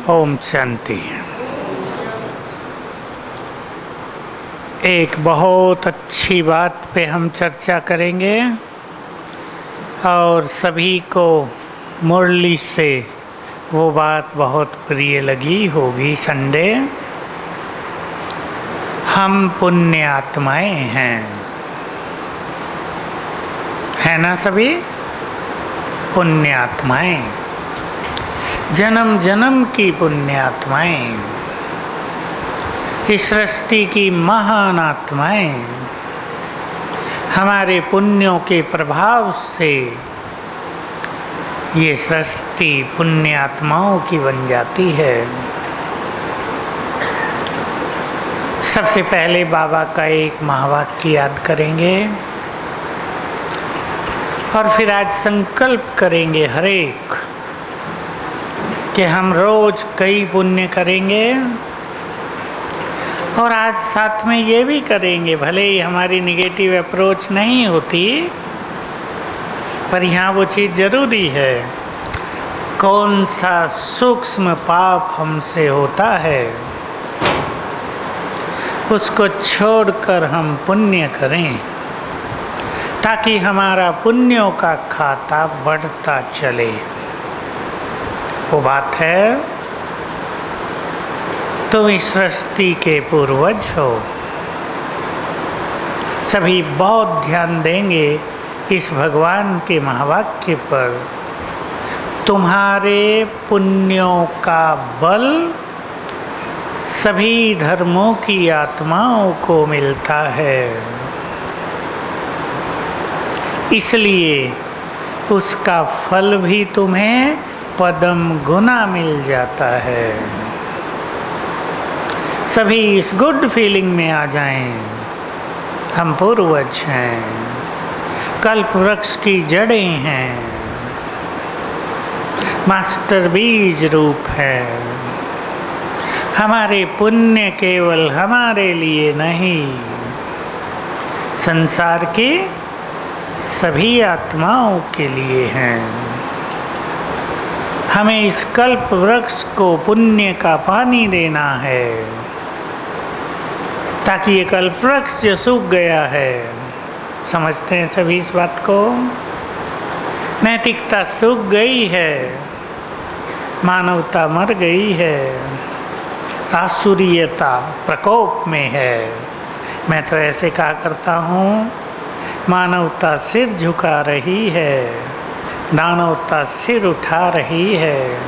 ओम शांति। एक बहुत अच्छी बात पे हम चर्चा करेंगे और सभी को मुरली से वो बात बहुत प्रिय लगी होगी। संडे हम पुण्य आत्माएं हैं, है ना सभी? पुण्य आत्माएं, जन्म जन्म की पुण्य आत्माएं, इस सृष्टि की महान आत्माएं, हमारे पुण्यों के प्रभाव से ये सृष्टि पुण्य आत्माओं की बन जाती है। सबसे पहले बाबा का एक महावाक्य याद करेंगे और फिर आज संकल्प करेंगे हर एक कि हम रोज कई पुण्य करेंगे। और आज साथ में ये भी करेंगे, भले ही हमारी निगेटिव अप्रोच नहीं होती, पर यहाँ वो चीज़ जरूरी है। कौन सा सूक्ष्म पाप हमसे होता है उसको छोड़कर हम पुण्य करें, ताकि हमारा पुण्यों का खाता बढ़ता चले। वो बात है, तुम इस सृष्टि के पूर्वज हो। सभी बहुत ध्यान देंगे इस भगवान के महावाक्य पर। तुम्हारे पुण्यों का बल सभी धर्मों की आत्माओं को मिलता है, इसलिए उसका फल भी तुम्हें पदम गुना मिल जाता है। सभी इस गुड फीलिंग में आ जाएं। हम पूर्वज हैं, कल्प वृक्ष की जड़ें हैं, मास्टर बीज रूप है। हमारे पुण्य केवल हमारे लिए नहीं, संसार की सभी आत्माओं के लिए हैं। हमें इस कल्प वृक्ष को पुण्य का पानी देना है, ताकि ये कल्प वृक्ष जो सूख गया है, समझते हैं सभी इस बात को, नैतिकता सूख गई है, मानवता मर गई है, आसुरीयता प्रकोप में है। मैं तो ऐसे कहा करता हूँ, मानवता सिर झुका रही है, दानवता सिर उठा रही है।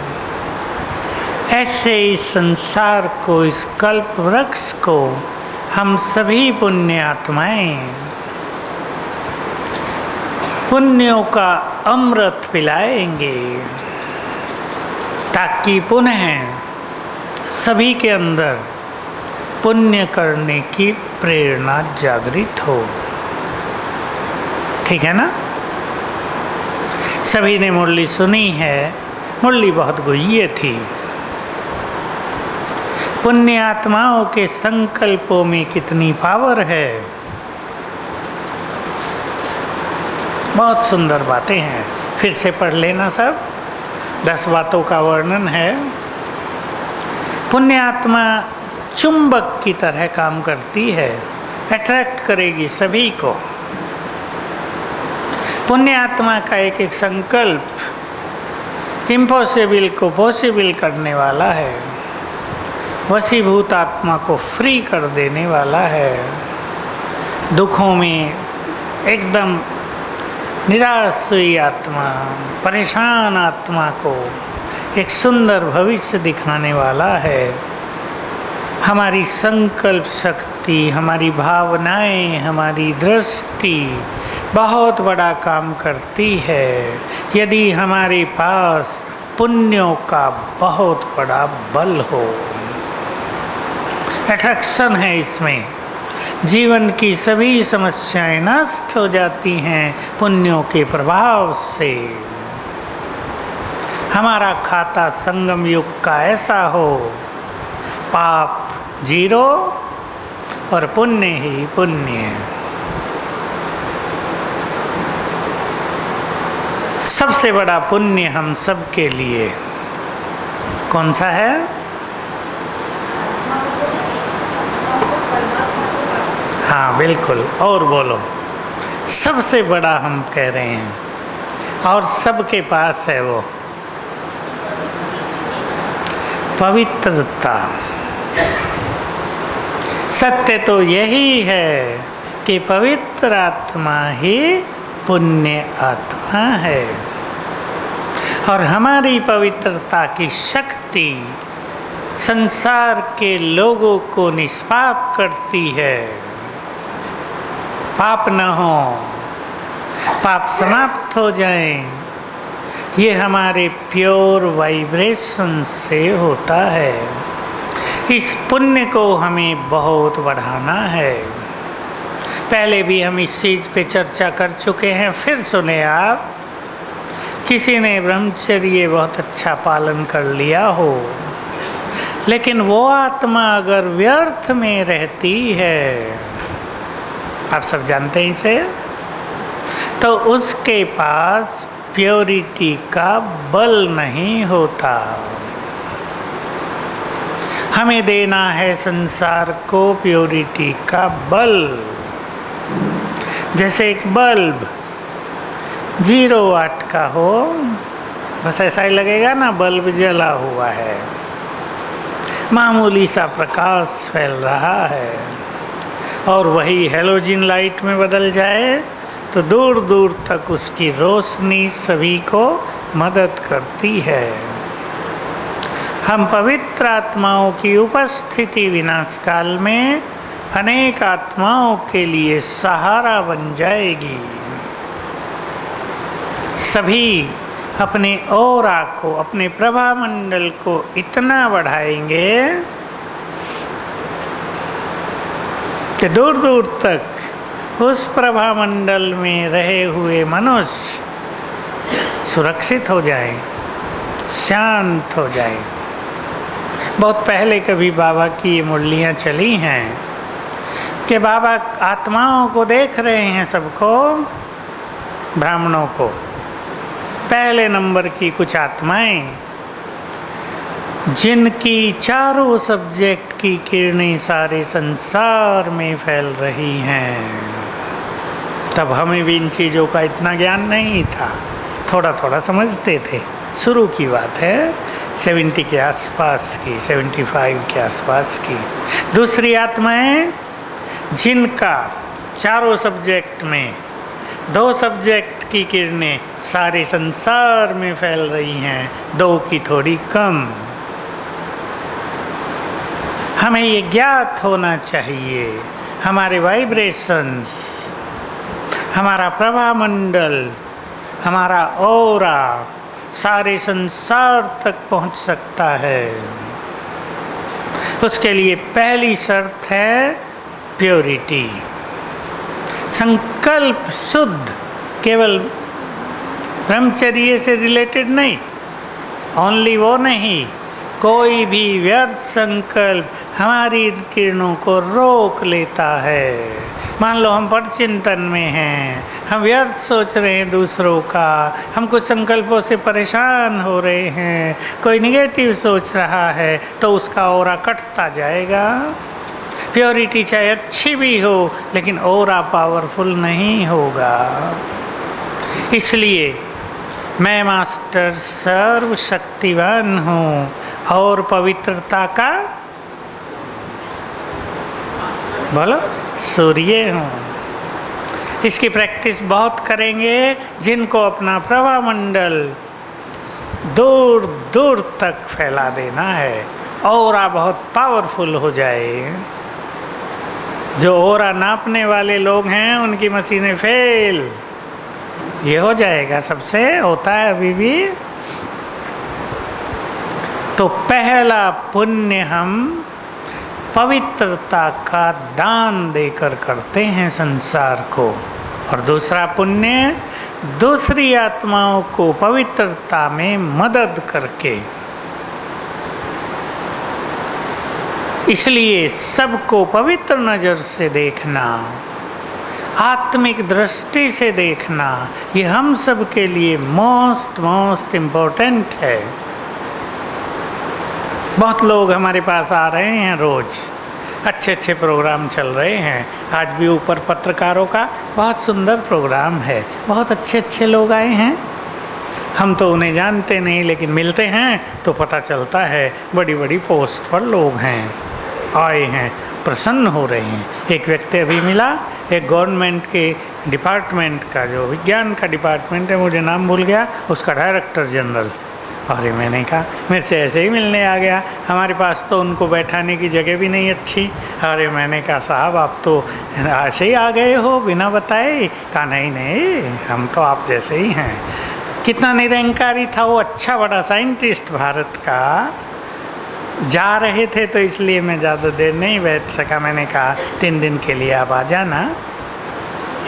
ऐसे इस संसार को, इस कल्प वृक्ष को हम सभी पुण्य आत्माएं पुण्यों का अमृत पिलाएंगे, ताकि पुनः सभी के अंदर पुण्य करने की प्रेरणा जागृत हो। ठीक है ना? सभी ने मुरली सुनी है, मुरली बहुत गुह्य थी। पुण्य आत्माओं के संकल्पों में कितनी पावर है। बहुत सुंदर बातें हैं, फिर से पढ़ लेना सब। 10 बातों का वर्णन है। पुण्य आत्मा चुंबक की तरह काम करती है, अट्रैक्ट करेगी सभी को। पुण्य आत्मा का एक एक संकल्प इम्पॉसिबल को पॉसिबल करने वाला है, वशीभूत आत्मा को फ्री कर देने वाला है, दुखों में एकदम निराश हुई आत्मा, परेशान आत्मा को एक सुंदर भविष्य दिखाने वाला है। हमारी संकल्प शक्ति, हमारी भावनाएं, हमारी दृष्टि बहुत बड़ा काम करती है, यदि हमारे पास पुण्यों का बहुत बड़ा बल हो। अट्रैक्शन है इसमें। जीवन की सभी समस्याएं नष्ट हो जाती हैं पुण्यों के प्रभाव से। हमारा खाता संगम युग का ऐसा हो, पाप 0 और पुण्य ही पुण्य। सबसे बड़ा पुण्य हम सब के लिए कौन सा है? हाँ बिल्कुल, और बोलो। सबसे बड़ा हम कह रहे हैं और सबके पास है वो पवित्रता। सत्य तो यही है कि पवित्र आत्मा ही पुण्य आत्मा है और हमारी पवित्रता की शक्ति संसार के लोगों को निष्पाप करती है। पाप न हो, पाप समाप्त हो जाएं, ये हमारे प्योर वाइब्रेशन से होता है। इस पुण्य को हमें बहुत बढ़ाना है। पहले भी हम इस चीज़ पे चर्चा कर चुके हैं, फिर सुने आप। किसी ने ब्रह्मचर्य बहुत अच्छा पालन कर लिया हो, लेकिन वो आत्मा अगर व्यर्थ में रहती है, आप सब जानते हैं इसे, तो उसके पास प्योरिटी का बल नहीं होता। हमें देना है संसार को प्योरिटी का बल। जैसे एक बल्ब 0 वाट का हो, बस ऐसा ही लगेगा ना बल्ब जला हुआ है, मामूली सा प्रकाश फैल रहा है। और वही हैलोजन लाइट में बदल जाए तो दूर दूर तक उसकी रोशनी सभी को मदद करती है। हम पवित्र आत्माओं की उपस्थिति विनाश काल में अनेक आत्माओं के लिए सहारा बन जाएगी। सभी अपने ऑरा को, अपने प्रभा मंडल को इतना बढ़ाएंगे कि दूर दूर तक उस प्रभा मंडल में रहे हुए मनुष्य सुरक्षित हो जाएं, शांत हो जाएं। बहुत पहले कभी बाबा की ये मुरलियाँ चली हैं कि बाबा आत्माओं को देख रहे हैं, सबको, ब्राह्मणों को। पहले नंबर की कुछ आत्माएं जिनकी चारों सब्जेक्ट की किरणें सारे संसार में फैल रही हैं। तब हमें भी इन चीज़ों का इतना ज्ञान नहीं था, थोड़ा थोड़ा समझते थे। शुरू की बात है, 70 के आसपास की, 75 के आसपास की। दूसरी आत्माएं जिनका चारों सब्जेक्ट में 2 सब्जेक्ट की किरणें सारे संसार में फैल रही हैं, 2 की थोड़ी कम। हमें ये ज्ञात होना चाहिए, हमारे वाइब्रेशंस, हमारा प्रभा मंडल, हमारा ऑरा सारे संसार तक पहुंच सकता है। उसके लिए पहली शर्त है प्योरिटी, संकल्प शुद्ध। केवल ब्रह्मचर्य से रिलेटेड नहीं, ओनली वो नहीं, कोई भी व्यर्थ संकल्प हमारी किरणों को रोक लेता है। मान लो हम परचिंतन में हैं, हम व्यर्थ सोच रहे हैं दूसरों का, हम कुछ संकल्पों से परेशान हो रहे हैं, कोई निगेटिव सोच रहा है, तो उसका ऑरा कटता जाएगा। प्योरिटी चाहे अच्छी भी हो, लेकिन ऑरा पावरफुल नहीं होगा। इसलिए मैं मास्टर सर्वशक्तिवान हूँ और पवित्रता का बोलो सूर्य हूँ। इसकी प्रैक्टिस बहुत करेंगे जिनको अपना प्रभा मंडल दूर दूर तक फैला देना है, ऑरा बहुत पावरफुल हो जाए। जो ऑरा नापने वाले लोग हैं उनकी मशीनें फेल, ये हो जाएगा, सबसे होता है अभी भी। तो पहला पुण्य हम पवित्रता का दान देकर करते हैं संसार को, और दूसरा पुण्य दूसरी आत्माओं को पवित्रता में मदद करके। इसलिए सबको पवित्र नज़र से देखना, आत्मिक दृष्टि से देखना, ये हम सब के लिए मोस्ट इम्पोर्टेंट है। बहुत लोग हमारे पास आ रहे हैं रोज़, अच्छे अच्छे प्रोग्राम चल रहे हैं। आज भी ऊपर पत्रकारों का बहुत सुंदर प्रोग्राम है, बहुत अच्छे अच्छे लोग आए हैं। हम तो उन्हें जानते नहीं, लेकिन मिलते हैं तो पता चलता है बड़ी बड़ी पोस्ट पर लोग हैं, आए हैं, प्रसन्न हो रहे हैं। एक व्यक्ति अभी मिला, एक गवर्नमेंट के डिपार्टमेंट का, जो विज्ञान का डिपार्टमेंट है, मुझे नाम भूल गया, उसका डायरेक्टर जनरल। अरे मैंने कहा मेरे से ऐसे ही मिलने आ गया, हमारे पास तो उनको बैठाने की जगह भी नहीं अच्छी। अरे मैंने कहा साहब आप तो ऐसे ही आ गए हो बिना बताए? कहा नहीं नहीं, हम तो आप जैसे ही हैं। कितना निरंकारी था वो, अच्छा बड़ा साइंटिस्ट भारत का। जा रहे थे तो इसलिए मैं ज़्यादा देर नहीं बैठ सका। मैंने कहा 3 दिन के लिए आप आ जाना।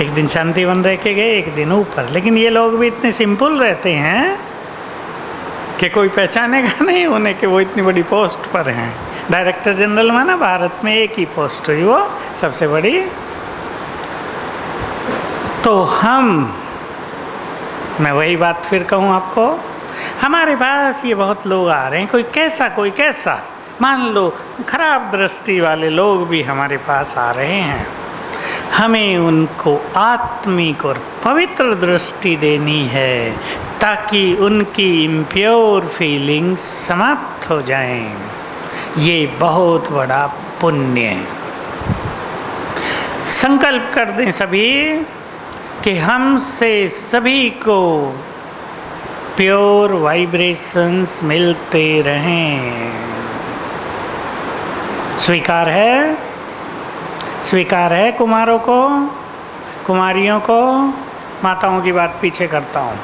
एक दिन शांतिवन रह के गए, एक दिन ऊपर। लेकिन ये लोग भी इतने सिंपल रहते हैं कि कोई पहचानेगा नहीं उन्हें कि वो इतनी बड़ी पोस्ट पर हैं। डायरेक्टर जनरल माना भारत में एक ही पोस्ट हुई, वो सबसे बड़ी। तो मैं वही बात फिर कहूँ आपको, हमारे पास ये बहुत लोग आ रहे हैं, कोई कैसा, मान लो खराब दृष्टि वाले लोग भी हमारे पास आ रहे हैं। हमें उनको आत्मिक और पवित्र दृष्टि देनी है ताकि उनकी इम्प्योर फीलिंग्स समाप्त हो जाएं। ये बहुत बड़ा पुण्य है। संकल्प कर दें सभी कि हमसे सभी को प्योर वाइब्रेशंस मिलते रहें। स्वीकार है कुमारों को, कुमारियों को। माताओं की बात पीछे करता हूँ,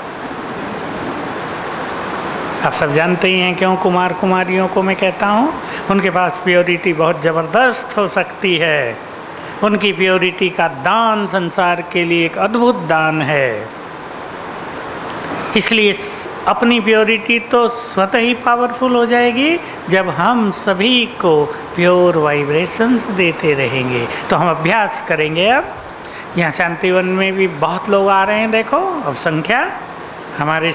आप सब जानते ही हैं क्यों कुमार कुमारियों को मैं कहता हूँ। उनके पास प्योरिटी बहुत ज़बरदस्त हो सकती है। उनकी प्योरिटी का दान संसार के लिए एक अद्भुत दान है। इसलिए अपनी प्योरिटी तो स्वतः ही पावरफुल हो जाएगी जब हम सभी को प्योर वाइब्रेशंस देते रहेंगे। तो हम अभ्यास करेंगे। अब यहाँ शांतिवन में भी बहुत लोग आ रहे हैं, देखो अब संख्या हमारे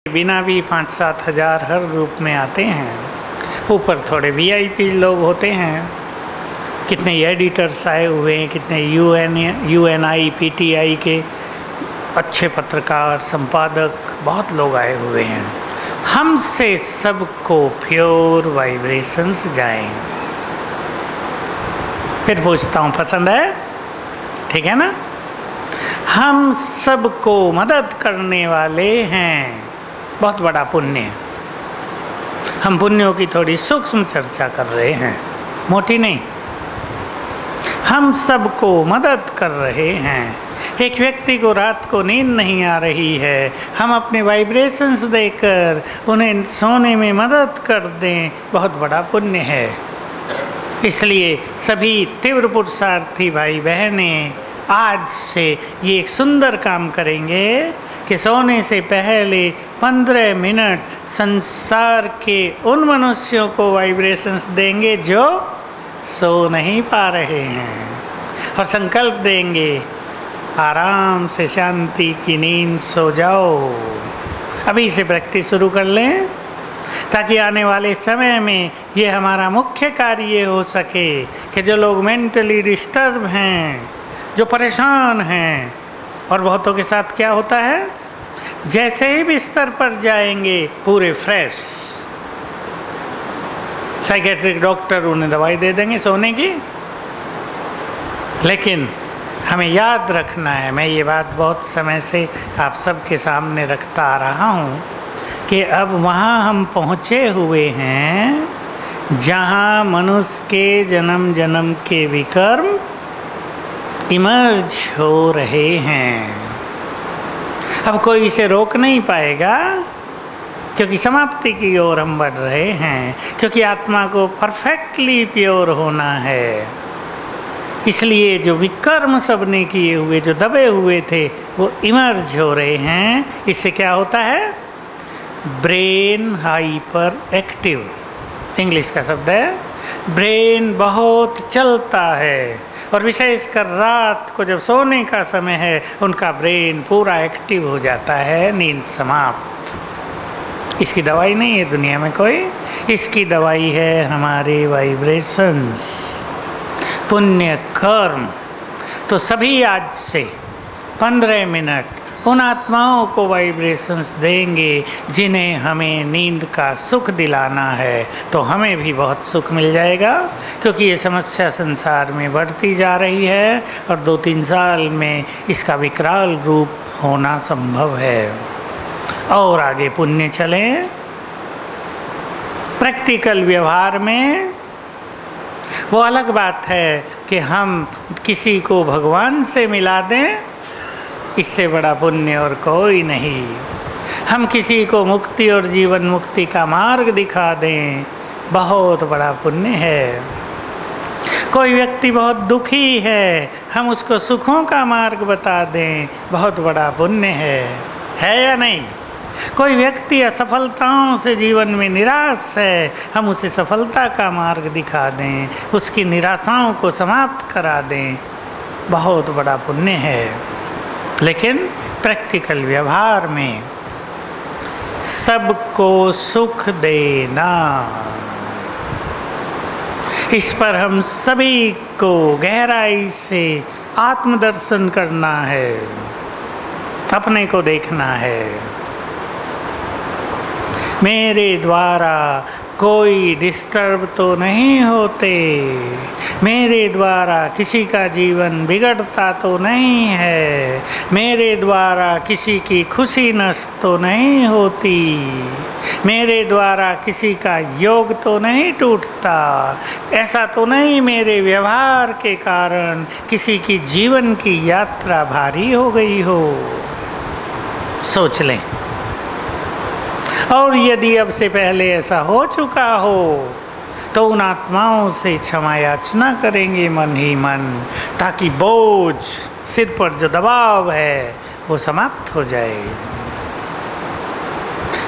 बिना भी 5-7 हज़ार हर ग्रुप में आते हैं। ऊपर थोड़े VIP लोग होते हैं। कितने एडिटर्स आए हुए हैं, कितने UNI PTI के अच्छे पत्रकार, संपादक, बहुत लोग आए हुए हैं। हमसे सबको प्योर वाइब्रेशंस जाएं। फिर पूछता हूँ, पसंद है? ठीक है ना? हम सबको मदद करने वाले हैं, बहुत बड़ा पुण्य। हम पुण्यों की थोड़ी सूक्ष्म चर्चा कर रहे हैं, मोटी नहीं। हम सबको मदद कर रहे हैं। एक व्यक्ति को रात को नींद नहीं आ रही है, हम अपने वाइब्रेशंस देकर उन्हें सोने में मदद कर दें, बहुत बड़ा पुण्य है। इसलिए सभी तीव्र पुरुषार्थी भाई बहनें आज से ये एक सुंदर काम करेंगे कि सोने से पहले 15 मिनट संसार के उन मनुष्यों को वाइब्रेशंस देंगे जो सो नहीं पा रहे हैं, और संकल्प देंगे आराम से शांति की नींद सो जाओ। अभी से प्रैक्टिस शुरू कर लें ताकि आने वाले समय में ये हमारा मुख्य कार्य हो सके कि जो लोग मेंटली डिस्टर्ब हैं, जो परेशान हैं, और बहुतों के साथ क्या होता है, जैसे ही बिस्तर पर जाएंगे पूरे फ्रेश, साइकेट्रिक डॉक्टर उन्हें दवाई दे देंगे सोने की। लेकिन हमें याद रखना है, मैं ये बात बहुत समय से आप सबके सामने रखता आ रहा हूँ कि अब वहाँ हम पहुँचे हुए हैं जहाँ मनुष्य के जन्म जन्म के विकर्म इमर्ज हो रहे हैं। अब कोई इसे रोक नहीं पाएगा क्योंकि समाप्ति की ओर हम बढ़ रहे हैं, क्योंकि आत्मा को परफेक्टली प्योर होना है। इसलिए जो विकर्म सबने किए हुए, जो दबे हुए थे, वो इमर्ज हो रहे हैं। इससे क्या होता है, ब्रेन हाइपर एक्टिव, इंग्लिश का शब्द है। ब्रेन बहुत चलता है, और विशेषकर रात को जब सोने का समय है, उनका ब्रेन पूरा एक्टिव हो जाता है, नींद समाप्त। इसकी दवाई नहीं है दुनिया में कोई, इसकी दवाई है हमारे वाइब्रेशंस, पुण्य कर्म। तो सभी आज से 15 मिनट उन आत्माओं को वाइब्रेशंस देंगे जिन्हें हमें नींद का सुख दिलाना है, तो हमें भी बहुत सुख मिल जाएगा। क्योंकि ये समस्या संसार में बढ़ती जा रही है और 2-3 साल में इसका विकराल रूप होना संभव है। और आगे पुण्य चले, प्रैक्टिकल व्यवहार में वो अलग बात है कि हम किसी को भगवान से मिला दें, इससे बड़ा पुण्य और कोई नहीं। हम किसी को मुक्ति और जीवन मुक्ति का मार्ग दिखा दें, बहुत बड़ा पुण्य है। कोई व्यक्ति बहुत दुखी है, हम उसको सुखों का मार्ग बता दें, बहुत बड़ा पुण्य है या नहीं? कोई व्यक्ति असफलताओं से जीवन में निराश है, हम उसे सफलता का मार्ग दिखा दें, उसकी निराशाओं को समाप्त करा दें, बहुत बड़ा पुण्य है। लेकिन प्रैक्टिकल व्यवहार में सबको सुख देना, इस पर हम सभी को गहराई से आत्मदर्शन करना है, अपने को देखना है। मेरे द्वारा कोई डिस्टर्ब तो नहीं होते, मेरे द्वारा किसी का जीवन बिगड़ता तो नहीं है, मेरे द्वारा किसी की खुशी नष्ट तो नहीं होती, मेरे द्वारा किसी का योग तो नहीं टूटता, ऐसा तो नहीं मेरे व्यवहार के कारण किसी की जीवन की यात्रा भारी हो गई हो। सोच लें। और यदि अब से पहले ऐसा हो चुका हो तो उन आत्माओं से क्षमा याचना करेंगे मन ही मन, ताकि बोझ, सिर पर जो दबाव है वो समाप्त हो जाए।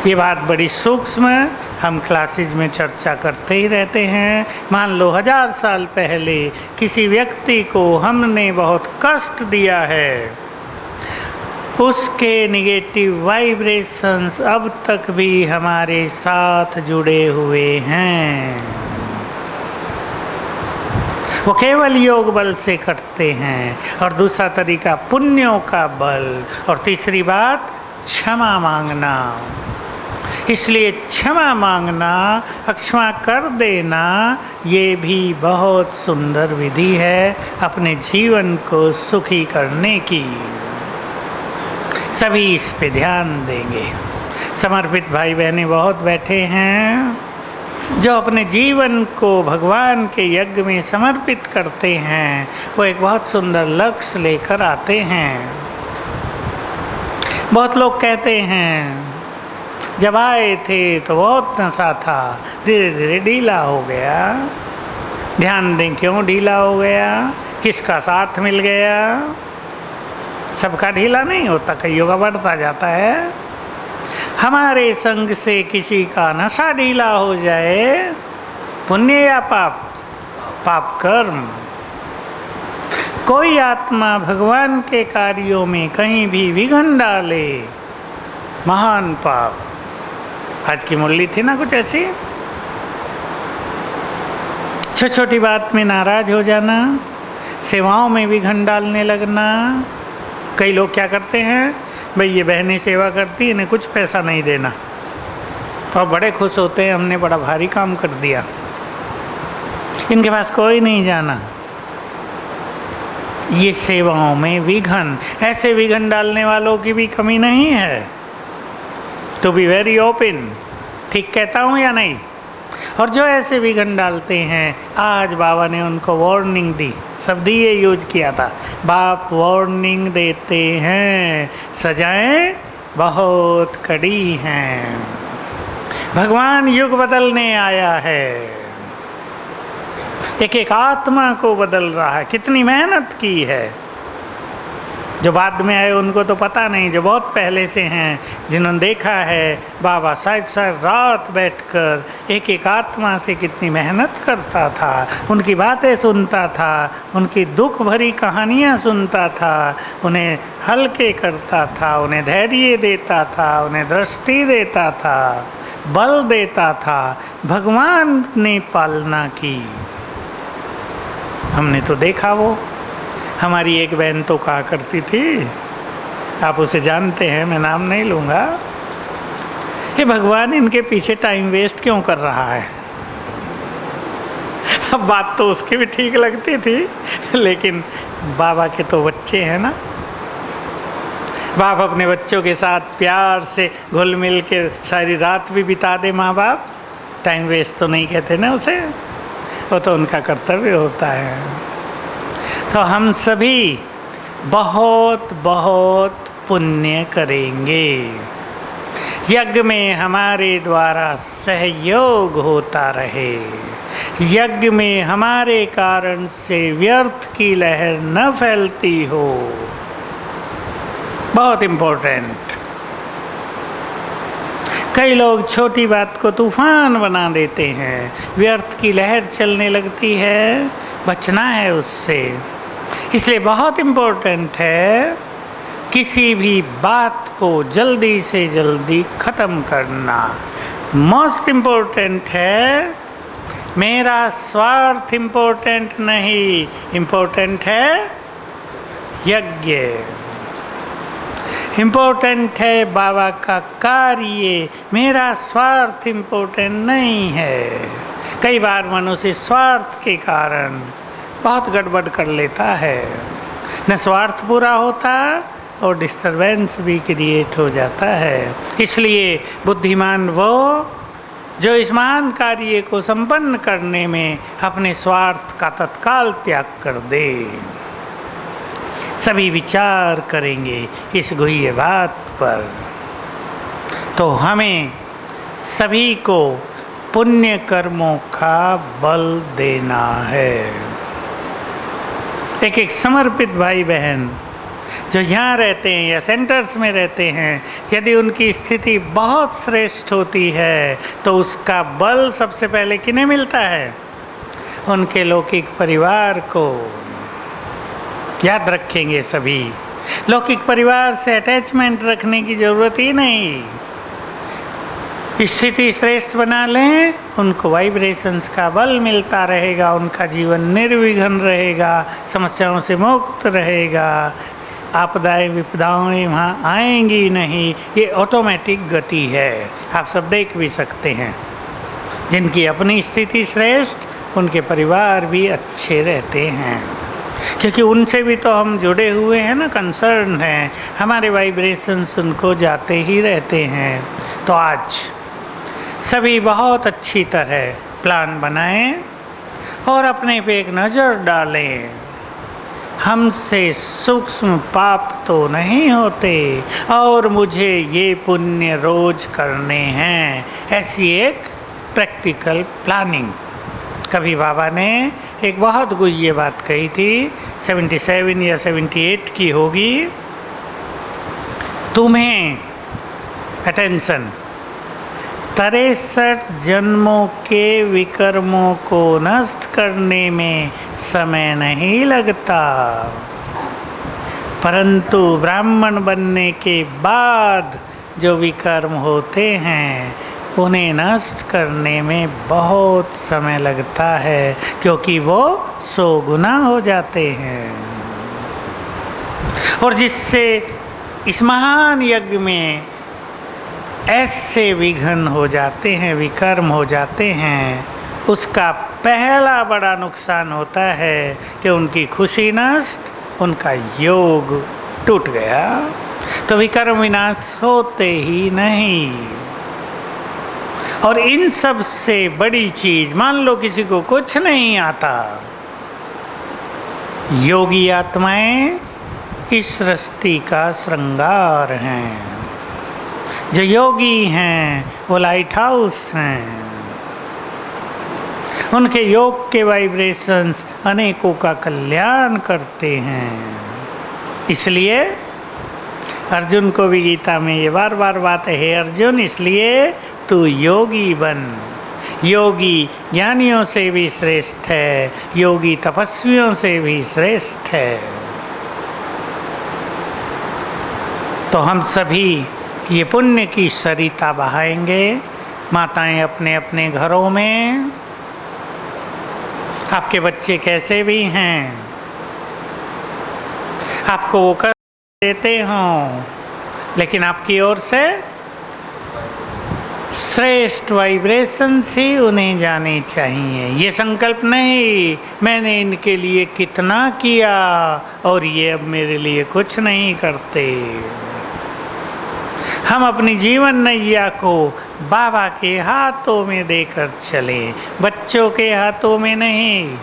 ये बात बड़ी सूक्ष्म हम क्लासेज में चर्चा करते ही रहते हैं। मान लो 1000 साल पहले किसी व्यक्ति को हमने बहुत कष्ट दिया है, उसके निगेटिव वाइब्रेशंस अब तक भी हमारे साथ जुड़े हुए हैं। वो केवल योग बल से कटते हैं, और दूसरा तरीका पुण्यों का बल, और तीसरी बात क्षमा मांगना। इसलिए क्षमा मांगना, अक्षमा कर देना, ये भी बहुत सुंदर विधि है अपने जीवन को सुखी करने की। सभी इस पे ध्यान देंगे। समर्पित भाई बहनें बहुत बैठे हैं, जो अपने जीवन को भगवान के यज्ञ में समर्पित करते हैं, वो एक बहुत सुंदर लक्ष्य लेकर आते हैं। बहुत लोग कहते हैं जब आए थे तो बहुत नशा था, धीरे धीरे ढीला हो गया। ध्यान दें क्यों ढीला हो गया, किसका साथ मिल गया। सबका ढीला नहीं होता, कईयों का बढ़ता जाता है। हमारे संग से किसी का नशा ढीला हो जाए, पुण्य या पाप? पाप कर्म। कोई आत्मा भगवान के कार्यों में कहीं भी विघ्न डाले, महान पाप। आज की मुरली थी ना कुछ ऐसी, छोटी छोटी बात में नाराज हो जाना, सेवाओं में विघ्न डालने लगना। कई लोग क्या करते हैं, भाई ये बहनें सेवा करती है, इन्हें कुछ पैसा नहीं देना, और बड़े खुश होते हैं हमने बड़ा भारी काम कर दिया, इनके पास कोई नहीं जाना। ये सेवाओं में विघ्न, ऐसे विघ्न डालने वालों की भी कमी नहीं है। टू बी वेरी ओपन, ठीक कहता हूँ या नहीं? और जो ऐसे विघ्न डालते हैं, आज बाबा ने उनको वार्निंग दी, शब्द ये यूज किया था, बाप वार्निंग देते हैं, सजाएं बहुत कड़ी हैं। भगवान युग बदलने आया है, एक एक आत्मा को बदल रहा है। कितनी मेहनत की है। जो बाद में आए उनको तो पता नहीं, जो बहुत पहले से हैं, जिन्होंने देखा है बाबा शायद रात बैठकर एक एक आत्मा से कितनी मेहनत करता था, उनकी बातें सुनता था, उनकी दुख भरी कहानियाँ सुनता था, उन्हें हल्के करता था, उन्हें धैर्य देता था, उन्हें दृष्टि देता था। बल देता था, भगवान ने पालना की। हमने तो देखा वो, हमारी एक बहन तो कहा करती थी, आप उसे जानते हैं, मैं नाम नहीं लूँगा, कि भगवान इनके पीछे टाइम वेस्ट क्यों कर रहा है। अब बात तो उसकी भी ठीक लगती थी, लेकिन बाबा के तो बच्चे हैं ना, बाप अपने बच्चों के साथ प्यार से घुल मिल के सारी रात भी बिता दे, माँ बाप टाइम वेस्ट तो नहीं कहते ना उसे, वो तो उनका कर्तव्य होता है। तो हम सभी बहुत बहुत पुण्य करेंगे, यज्ञ में हमारे द्वारा सहयोग होता रहे, यज्ञ में हमारे कारण से व्यर्थ की लहर न फैलती हो, बहुत इम्पोर्टेंट। कई लोग छोटी बात को तूफान बना देते हैं, व्यर्थ की लहर चलने लगती है, बचना है उससे। इसलिए बहुत इम्पोर्टेंट है किसी भी बात को जल्दी से जल्दी ख़त्म करना। मोस्ट इम्पोर्टेंट है, मेरा स्वार्थ इम्पोर्टेंट नहीं, इम्पोर्टेंट है यज्ञ, इम्पोर्टेंट है बाबा का कार्य, मेरा स्वार्थ इम्पोर्टेंट नहीं है। कई बार मनुष्य स्वार्थ के कारण बहुत गड़बड़ कर लेता है, न स्वार्थ पूरा होता और डिस्टरबेंस भी क्रिएट हो जाता है। इसलिए बुद्धिमान वो जो इस महान कार्य को संपन्न करने में अपने स्वार्थ का तत्काल त्याग कर दे। सभी विचार करेंगे इस गुह्य बात पर। तो हमें सभी को पुण्य कर्मों का बल देना है। एक समर्पित भाई बहन जो यहाँ रहते हैं या सेंटर्स में रहते हैं, यदि उनकी स्थिति बहुत श्रेष्ठ होती है तो उसका बल सबसे पहले किन्हें मिलता है? उनके लौकिक परिवार को। याद रखेंगे सभी, लौकिक परिवार से अटैचमेंट रखने की ज़रूरत ही नहीं। स्थिति श्रेष्ठ बना लें, उनको वाइब्रेशंस का बल मिलता रहेगा, उनका जीवन निर्विघ्न रहेगा, समस्याओं से मुक्त रहेगा, आपदाएं विपदाएं वहाँ आएंगी नहीं। ये ऑटोमेटिक गति है, आप सब देख भी सकते हैं। जिनकी अपनी स्थिति श्रेष्ठ, उनके परिवार भी अच्छे रहते हैं, क्योंकि उनसे भी तो हम जुड़े हुए हैं ना, कंसर्न हैं, हमारे वाइब्रेशंस उनको जाते ही रहते हैं। तो आज सभी बहुत अच्छी तरह प्लान बनाएं और अपने पे एक नज़र डालें। हमसे सूक्ष्म पाप तो नहीं होते और मुझे ये पुण्य रोज करने हैं, ऐसी एक प्रैक्टिकल प्लानिंग। कभी बाबा ने एक बहुत गुह्य बात कही थी, 77 या 78 की होगी। तुम्हें अटेंशन 63 जन्मों के विकर्मों को नष्ट करने में समय नहीं लगता, परंतु ब्राह्मण बनने के बाद जो विकर्म होते हैं उन्हें नष्ट करने में बहुत समय लगता है, क्योंकि वो 100 गुना हो जाते हैं। और जिससे इस महान यज्ञ में ऐसे विघ्न हो जाते हैं, विकर्म हो जाते हैं, उसका पहला बड़ा नुकसान होता है कि उनकी खुशी नष्ट, उनका योग टूट गया। तो विकर्म विनाश होते ही नहीं। और इन सब से बड़ी चीज, मान लो किसी को कुछ नहीं आता, योगी आत्माएं इस सृष्टि का श्रृंगार हैं। जो योगी हैं वो लाइट हाउस हैं, उनके योग के वाइब्रेशंस अनेकों का कल्याण करते हैं। इसलिए अर्जुन को भी गीता में ये बार बार बात है, हे अर्जुन इसलिए तू योगी बन। योगी ज्ञानियों से भी श्रेष्ठ है, योगी तपस्वियों से भी श्रेष्ठ है। तो हम सभी ये पुण्य की सरिता बहाएंगे, माताएं अपने अपने घरों में, आपके बच्चे कैसे भी हैं, आपको वो कर देते हों, लेकिन आपकी ओर से श्रेष्ठ वाइब्रेशंस ही उन्हें जानी चाहिए। ये संकल्प नहीं मैंने इनके लिए कितना किया और ये अब मेरे लिए कुछ नहीं करते। हम अपनी जीवन नैया को बाबा के हाथों में देकर चलें, बच्चों के हाथों में नहीं।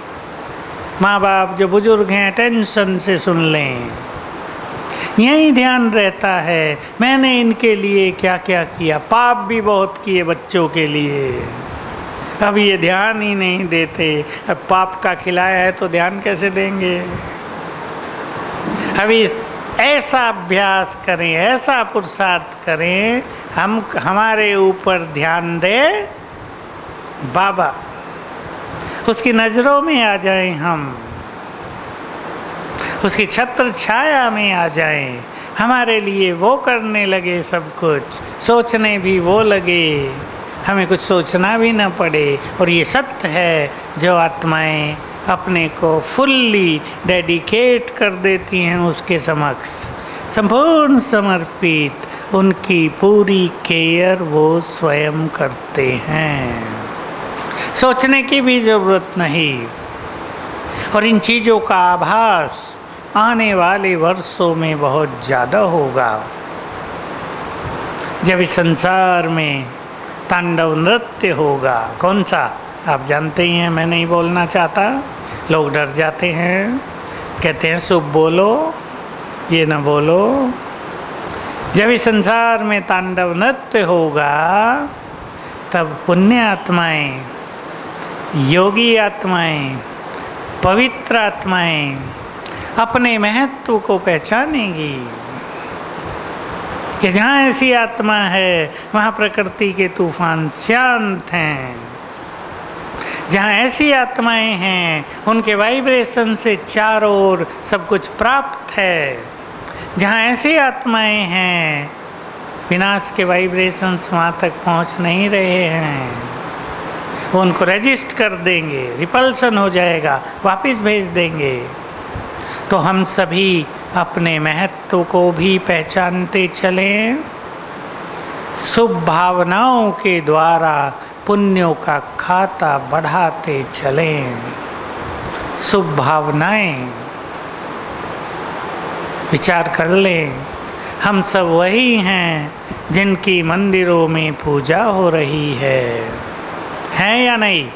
माँ बाप जो बुजुर्ग हैं टेंशन से सुन लें, यही ध्यान रहता है मैंने इनके लिए क्या क्या किया। पाप भी बहुत किए बच्चों के लिए, अब ये ध्यान ही नहीं देते। अब पाप का खिलाया है तो ध्यान कैसे देंगे। अभी ऐसा अभ्यास करें, ऐसा पुरुषार्थ करें, हम हमारे ऊपर ध्यान दे बाबा, उसकी नज़रों में आ जाएं, हम उसकी छत्र छाया में आ जाएं, हमारे लिए वो करने लगे सब कुछ, सोचने भी वो लगे, हमें कुछ सोचना भी ना पड़े। और ये सत्य है जो आत्माएं अपने को फुल्ली डेडिकेट कर देती हैं उसके समक्ष, संपूर्ण समर्पित, उनकी पूरी केयर वो स्वयं करते हैं, सोचने की भी ज़रूरत नहीं। और इन चीज़ों का आभास आने वाले वर्षों में बहुत ज़्यादा होगा, जब इस संसार में तांडव नृत्य होगा। कौन सा आप जानते ही हैं, मैं नहीं बोलना चाहता, लोग डर जाते हैं, कहते हैं शुभ बोलो, ये न बोलो। जब इस संसार में तांडव नृत्य होगा तब पुण्य आत्माएं, योगी आत्माएं, पवित्र आत्माएं अपने महत्व को पहचानेंगी कि जहाँ ऐसी आत्मा है वहाँ प्रकृति के तूफान शांत हैं। जहाँ ऐसी आत्माएं हैं उनके वाइब्रेशन से चारों ओर सब कुछ प्राप्त है। जहाँ ऐसी आत्माएं हैं विनाश के वाइब्रेशंस वहाँ तक पहुँच नहीं रहे हैं, वो उनको रजिस्ट कर देंगे, रिपल्सन हो जाएगा, वापस भेज देंगे। तो हम सभी अपने महत्व को भी पहचानते चलें, शुभ भावनाओं के द्वारा पुण्यों का खाता बढ़ाते चलें। शुभ भावनाएं, विचार कर लें, हम सब वही हैं जिनकी मंदिरों में पूजा हो रही है या नहीं।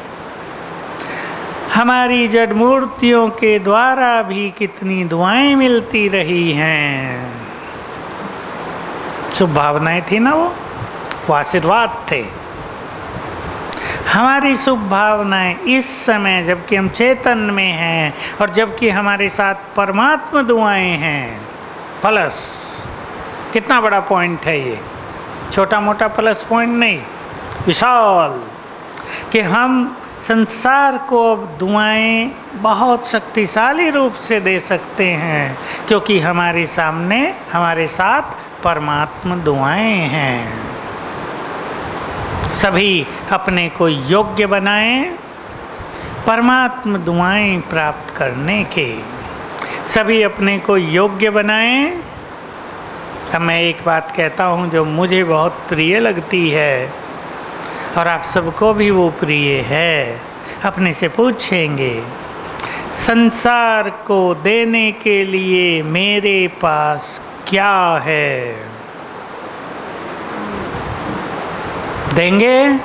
हमारी जड़ मूर्तियों के द्वारा भी कितनी दुआएं मिलती रही हैं। शुभ भावनाएं थी ना, वो आशीर्वाद थे। हमारी शुभ भावनाएं इस समय जबकि हम चेतन में हैं और जबकि हमारे साथ परमात्मा दुआएं हैं, प्लस कितना बड़ा पॉइंट है ये, छोटा मोटा प्लस पॉइंट नहीं, विशाल, कि हम संसार को अब दुआएं बहुत शक्तिशाली रूप से दे सकते हैं, क्योंकि हमारे सामने हमारे साथ परमात्मा दुआएं हैं। सभी अपने को योग्य बनाएं परमात्मा दुआएं प्राप्त करने के, सभी अपने को योग्य बनाएं। अब मैं एक बात कहता हूँ जो मुझे बहुत प्रिय लगती है और आप सबको भी वो प्रिय है। अपने से पूछेंगे, संसार को देने के लिए मेरे पास क्या है? देंगे?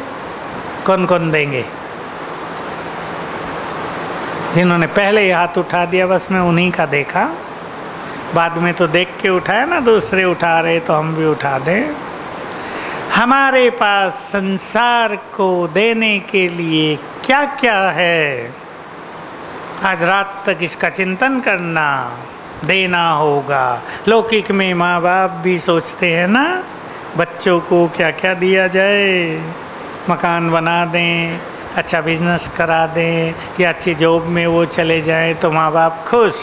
कौन कौन देंगे? जिन्होंने पहले ही हाथ उठा दिया बस मैं उन्हीं का देखा, बाद में तो देख के उठाया ना, दूसरे उठा रहे तो हम भी उठा दें। हमारे पास संसार को देने के लिए क्या क्या है, आज रात तक इसका चिंतन करना, देना होगा। लौकिक में माँ बाप भी सोचते हैं ना, बच्चों को क्या क्या दिया जाए, मकान बना दें, अच्छा बिजनेस करा दें या अच्छी जॉब में वो चले जाएं तो माँ बाप खुश।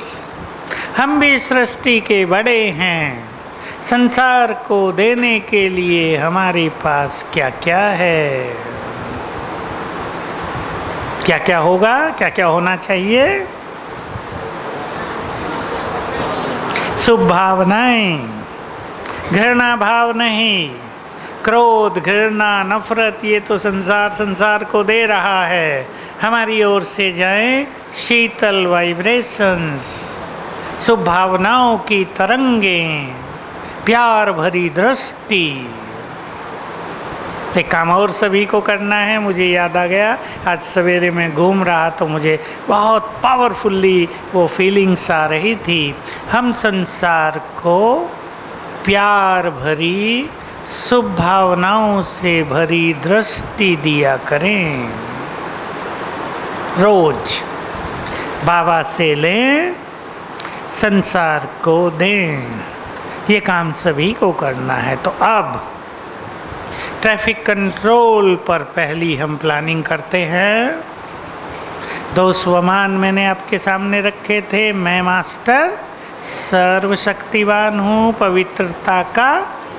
हम भी सृष्टि के बड़े हैं, संसार को देने के लिए हमारे पास क्या क्या है, क्या क्या होगा, क्या क्या होना चाहिए। शुभ भावनाएं, घृणा भाव नहीं। क्रोध, घृणा, नफरत ये तो संसार को दे रहा है। हमारी ओर से जाएं शीतल वाइब्रेशंस, शुभ भावनाओं की तरंगें, प्यार भरी दृष्टि। एक काम और सभी को करना है, मुझे याद आ गया, आज सवेरे मैं घूम रहा तो मुझे बहुत पावरफुल्ली वो फीलिंग्स आ रही थी। हम संसार को प्यार भरी, शुभ भावनाओं से भरी दृष्टि दिया करें। रोज बाबा से लें, संसार को दें। ये काम सभी को करना है। तो अब ट्रैफिक कंट्रोल पर पहली हम प्लानिंग करते हैं। 2 स्वमान मैंने आपके सामने रखे थे। मैं मास्टर सर्वशक्तिवान हूँ, पवित्रता का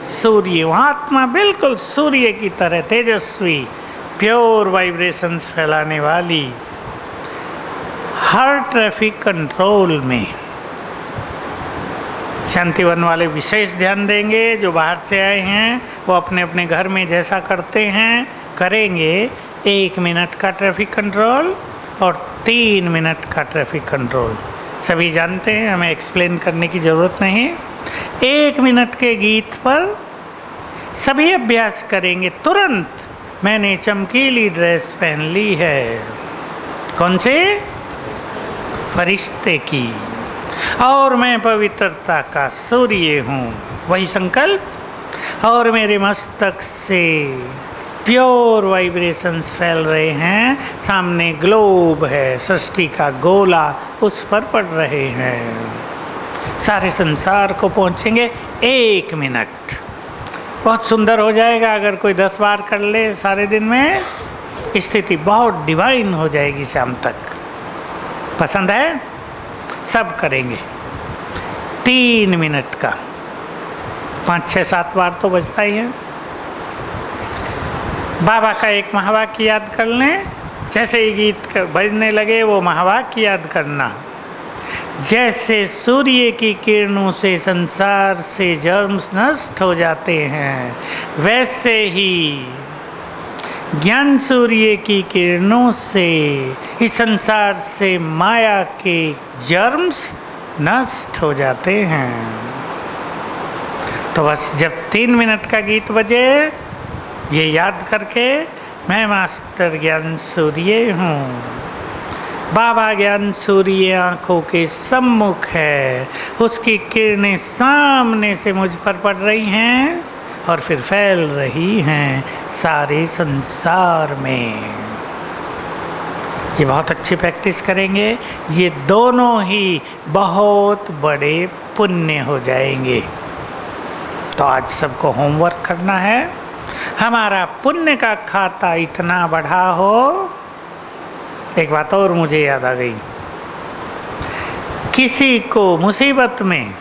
सूर्य हूँ। आत्मा बिल्कुल सूर्य की तरह तेजस्वी, प्योर वाइब्रेशंस फैलाने वाली। हर ट्रैफिक कंट्रोल में शांतिवन वाले विशेष ध्यान देंगे। जो बाहर से आए हैं वो अपने अपने घर में जैसा करते हैं करेंगे। 1 मिनट का ट्रैफिक कंट्रोल और 3 मिनट का ट्रैफिक कंट्रोल सभी जानते हैं, हमें एक्सप्लेन करने की ज़रूरत नहीं। 1 मिनट के गीत पर सभी अभ्यास करेंगे। तुरंत मैंने चमकीली ड्रेस पहन ली है। कौन से? फरिश्ते की। और मैं पवित्रता का सूर्य हूँ, वही संकल्प। और मेरे मस्तक से प्योर वाइब्रेशंस फैल रहे हैं। सामने ग्लोब है, सृष्टि का गोला, उस पर पड़ रहे हैं। सारे संसार को पहुँचेंगे 1 मिनट। बहुत सुंदर हो जाएगा। अगर कोई 10 बार कर ले सारे दिन में, स्थिति बहुत डिवाइन हो जाएगी शाम तक। पसंद है? सब करेंगे 3 मिनट का। 5, 6, 7 बार तो बजता ही है। बाबा का एक महावाक्य याद कर लें। जैसे ही गीत बजने लगे वो महावाक्य याद करना। जैसे सूर्य की किरणों से संसार से जर्म्स नष्ट हो जाते हैं, वैसे ही ज्ञान सूर्य की किरणों से इस संसार से माया के जर्म्स नष्ट हो जाते हैं। तो बस जब 3 मिनट का गीत बजे, ये याद करके मैं मास्टर ज्ञान सूर्य हूँ। बाबा ज्ञान सूर्य आँखों के सम्मुख है, उसकी किरणें सामने से मुझ पर पड़ रही हैं और फिर फैल रही हैं सारे संसार में। ये बहुत अच्छी प्रैक्टिस करेंगे। ये दोनों ही बहुत बड़े पुण्य हो जाएंगे। तो आज सबको होमवर्क करना है। हमारा पुण्य का खाता इतना बढ़ा हो। एक बात और मुझे याद आ गई। किसी को मुसीबत में,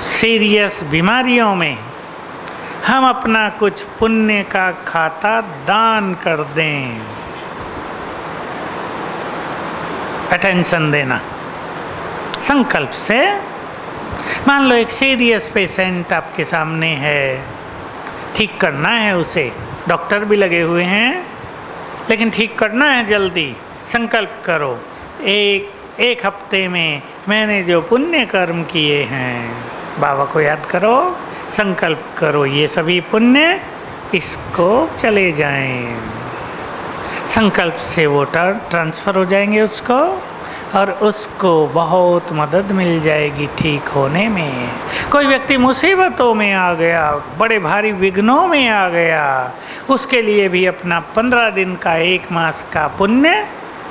सीरियस बीमारियों में हम अपना कुछ पुण्य का खाता दान कर दें। अटेंशन देना संकल्प से। मान लो एक सीरियस पेशेंट आपके सामने है, ठीक करना है उसे, डॉक्टर भी लगे हुए हैं, लेकिन ठीक करना है जल्दी। संकल्प करो, एक हफ्ते में मैंने जो पुण्य कर्म किए हैं, बाबा को याद करो, संकल्प करो, ये सभी पुण्य इसको चले जाएं। संकल्प से वो ट्रांसफ़र हो जाएंगे उसको, और उसको बहुत मदद मिल जाएगी ठीक होने में। कोई व्यक्ति मुसीबतों में आ गया, बड़े भारी विघ्नों में आ गया, उसके लिए भी अपना 15 दिन का, 1 मास का पुण्य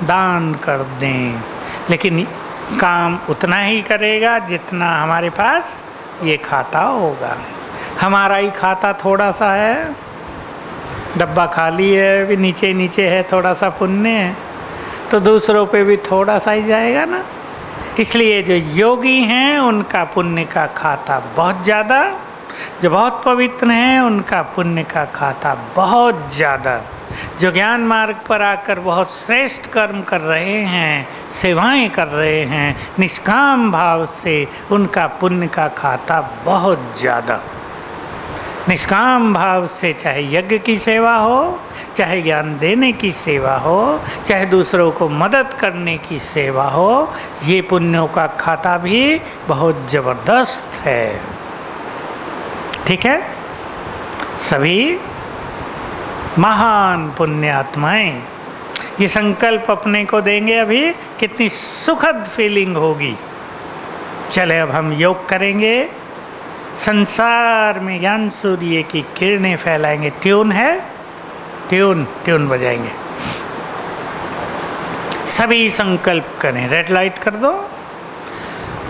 दान कर दें। लेकिन काम उतना ही करेगा जितना हमारे पास ये खाता होगा। हमारा ही खाता थोड़ा सा है, डब्बा खाली है, भी नीचे नीचे है, थोड़ा सा पुण्य है, तो दूसरों पे भी थोड़ा सा ही जाएगा ना। इसलिए जो योगी हैं उनका पुण्य का खाता बहुत ज़्यादा, जो बहुत पवित्र हैं उनका पुण्य का खाता बहुत ज़्यादा, जो ज्ञान मार्ग पर आकर बहुत श्रेष्ठ कर्म कर रहे हैं, सेवाएं कर रहे हैं निष्काम भाव से, उनका पुण्य का खाता बहुत ज़्यादा। निष्काम भाव से चाहे यज्ञ की सेवा हो, चाहे ज्ञान देने की सेवा हो, चाहे दूसरों को मदद करने की सेवा हो, ये पुण्यों का खाता भी बहुत ज़बरदस्त है। ठीक है, सभी महान पुण्यात्माएं ये संकल्प अपने को देंगे, अभी कितनी सुखद फीलिंग होगी। चले अब हम योग करेंगे, संसार में ज्ञान सूर्य की किरणें फैलाएंगे। ट्यून है, ट्यून बजाएंगे। सभी संकल्प करें, रेड लाइट कर दो।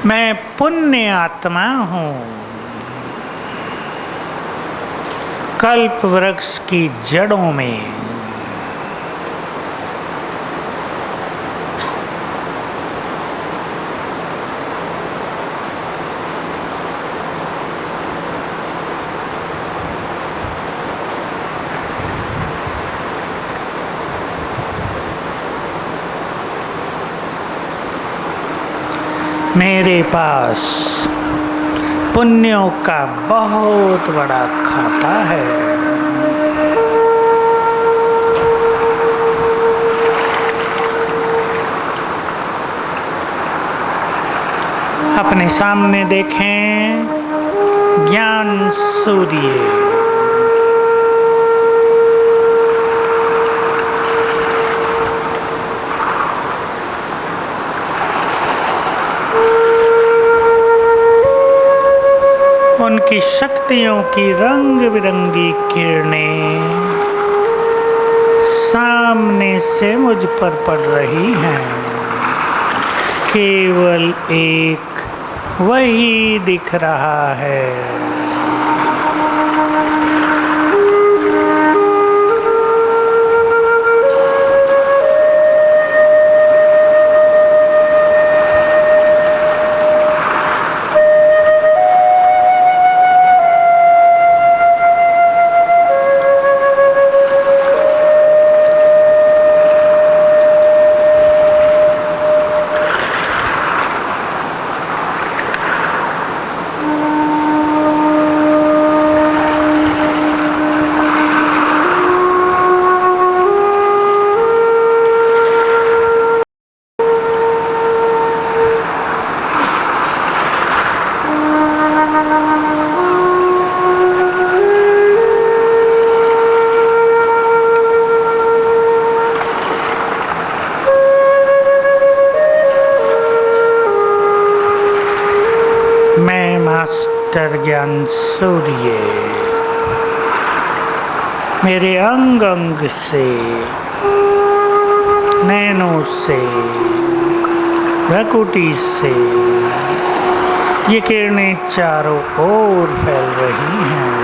मैं पुण्य आत्मा हूँ, कल्प वृक्ष की जड़ों में मेरे पास पुण्यों का बहुत बड़ा खाता है। अपने सामने देखें ज्ञान सूर्य, उनकी शक्तियों की रंग बिरंगी किरणें सामने से मुझ पर पड़ रही हैं। केवल एक वही दिख रहा है। मास्टर ज्ञान सूर्य मेरे अंग अंग से, नैनों से, प्रकृति से ये किरणें चारों ओर फैल रही हैं।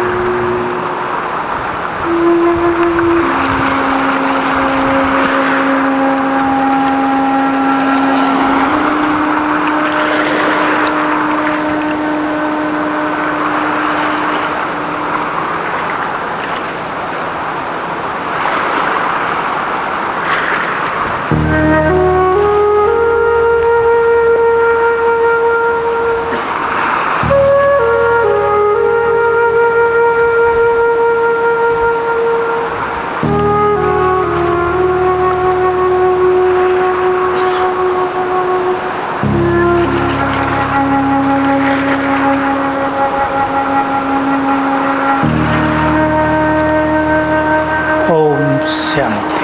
शांति।